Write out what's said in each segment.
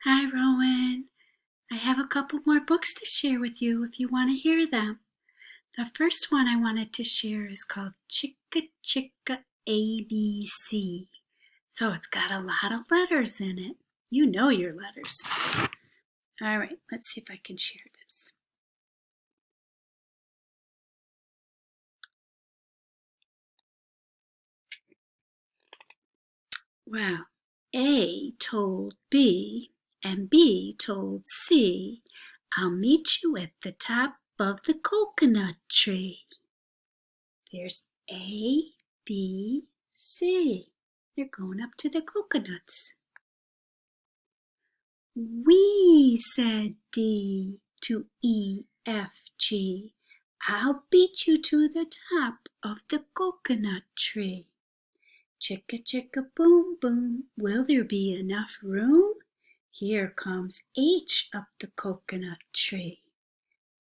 Hi, Rowan. I have a couple more books to share with you if you want to hear them. The first one I wanted to share is called Chicka Chicka ABC. So it's got a lot of letters in it. You know your letters. All right, let's see if I can share this. Wow. A told B and B told C, I'll meet you at the top of the coconut tree. There's A, B, C. They're going up to the coconuts. We, said D to E, F, G. I'll beat you to the top of the coconut tree. Chicka, chicka, boom, boom. Will there be enough room? Here comes H up the coconut tree.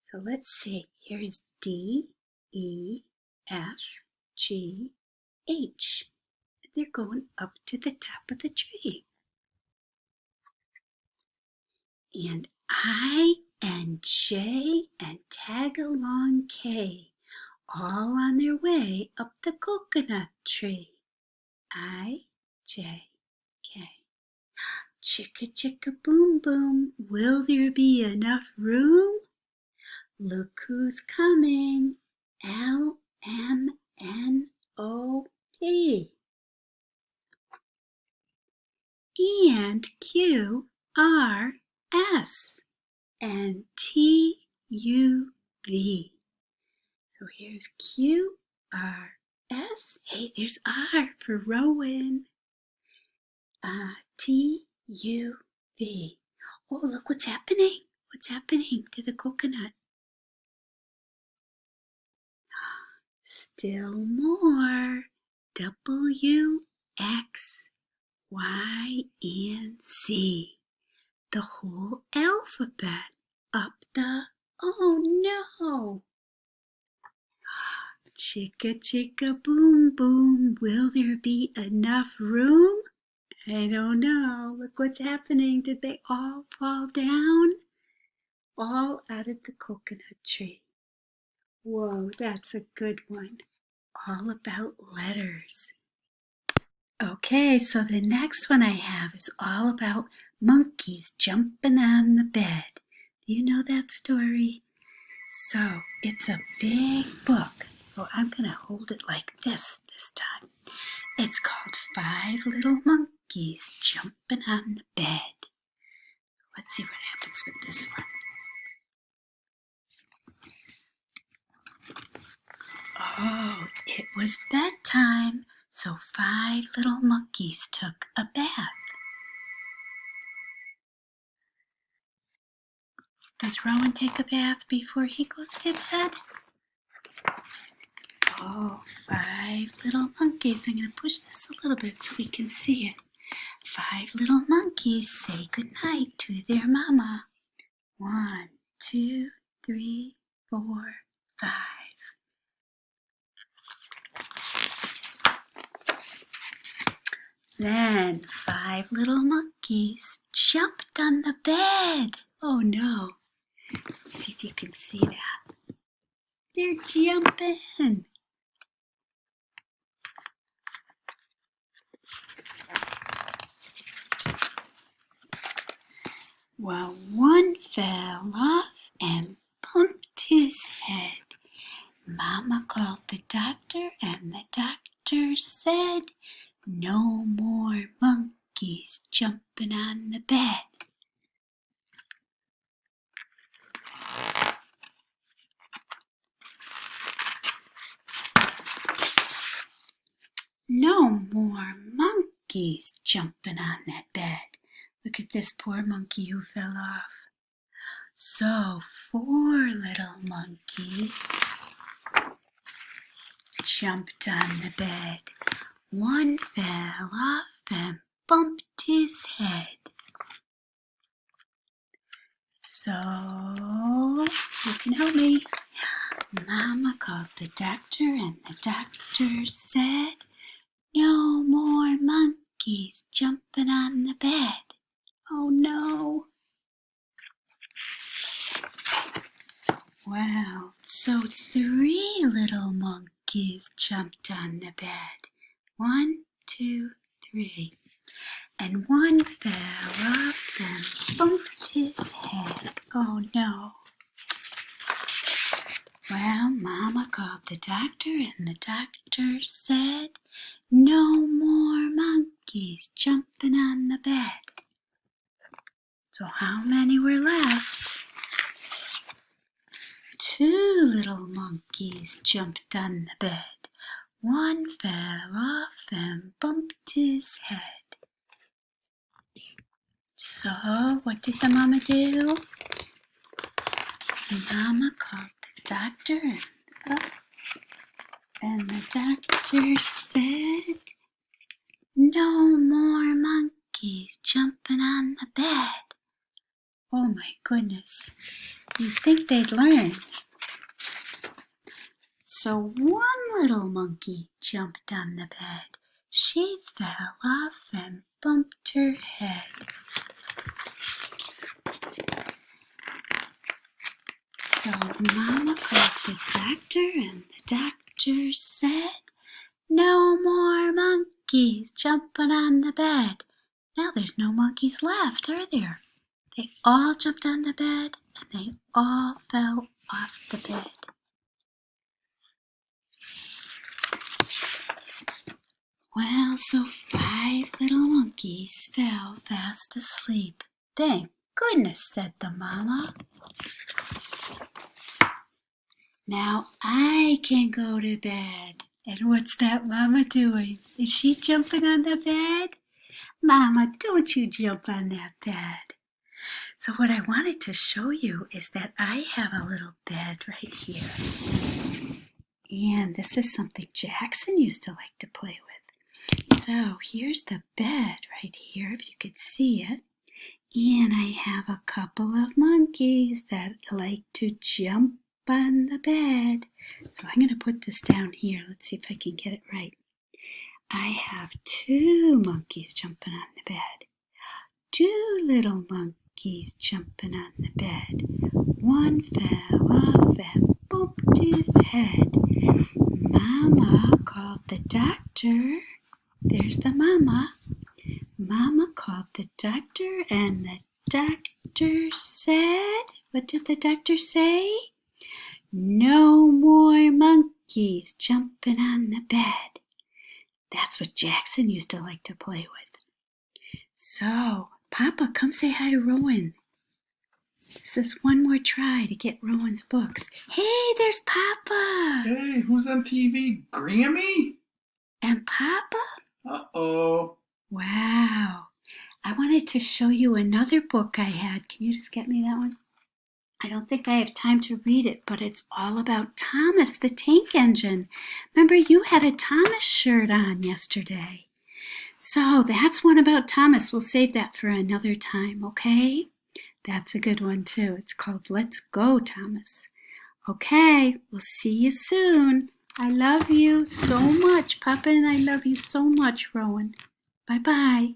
So let's see. Here's D, E, F, G, H. They're going up to the top of the tree. And I and J and tag along K, all on their way up the coconut tree. I, J, K. Chicka, chicka, boom, boom. Will there be enough room? Look who's coming. L, M, N, O, P. And Q, R, S, and T, U, V. So here's Q, R, S. Hey, there's R for Rowan. T, U, V. Oh, look what's happening. What's happening to the coconut? Still more. W, X, Y, and Z. The whole alphabet up the, oh no. Chicka chicka boom boom, will there be enough room? I don't know. Look what's happening. Did they all fall down? All out of the coconut tree. Whoa, that's a good one. All about letters. Okay, so the next one I have is all about monkeys jumping on the bed. Do you know that story? So it's a big book. So I'm going to hold it like this time. It's called 5 Little Monkeys Jumping on the Bed. Let's see what happens with this one. Oh, it was bedtime, so 5 little monkeys took a bath. Does Rowan take a bath before he goes to bed? Oh, 5 little monkeys. I'm going to push this a little bit so we can see it. 5 little monkeys say goodnight to their mama. 1, 2, 3, 4, 5. Then 5 little monkeys jumped on the bed. Oh no. Let's see if you can see that. They're jumping. Well, one fell off and bumped his head. Mama called the doctor and the doctor said, no more monkeys jumping on the bed. No more monkeys jumping on that bed. Look at this poor monkey who fell off. So 4 little monkeys jumped on the bed. One fell off and bumped his head. So, you can help me. Mama called the doctor and the doctor said, no more monkeys jumping on the bed. Oh no. So 3 little monkeys jumped on the bed. 1, 2, 3. And one fell off and bumped his head. Oh no. Well, Mama called the doctor, and the doctor said, no more monkeys jumping on the bed. So how many were left? 2 little monkeys jumped on the bed. One fell off and bumped his head. So what did the mama do? The mama called the doctor, and the doctor said, no more monkeys jumping on the bed. Oh my goodness, you'd think they'd learn. So one little monkey jumped on the bed. She fell off and bumped her head. So Mama called the doctor, and the doctor said, no more monkeys jumping on the bed. Now there's no monkeys left, are there? They all jumped on the bed, and they all fell off the bed. Well, so 5 little monkeys fell fast asleep. Thank goodness, said the mama. Now I can go to bed. And what's that mama doing? Is she jumping on the bed? Mama, don't you jump on that bed. So what I wanted to show you is that I have a little bed right here. And this is something Jackson used to like to play with. So here's the bed right here, if you could see it. And I have a couple of monkeys that like to jump on the bed. So I'm going to put this down here. Let's see if I can get it right. I have 2 monkeys jumping on the bed. 2 little monkeys jumping on the bed. One fell off and bumped his head. Mama called the doctor. There's the mama. Mama called the doctor, and the doctor said, what did the doctor say? No more monkeys jumping on the bed. That's what Jackson used to like to play with. So, Papa, come say hi to Rowan. This is one more try to get Rowan's books. Hey, there's Papa. Hey, who's on TV? Grammy? And Papa? Uh-oh. Wow. I wanted to show you another book I had. Can you just get me that one? I don't think I have time to read it, but it's all about Thomas the Tank Engine. Remember, you had a Thomas shirt on yesterday. So that's one about Thomas. We'll save that for another time, okay? That's a good one, too. It's called Let's Go, Thomas. Okay, we'll see you soon. I love you so much, Papa, and I love you so much, Rowan. Bye-bye.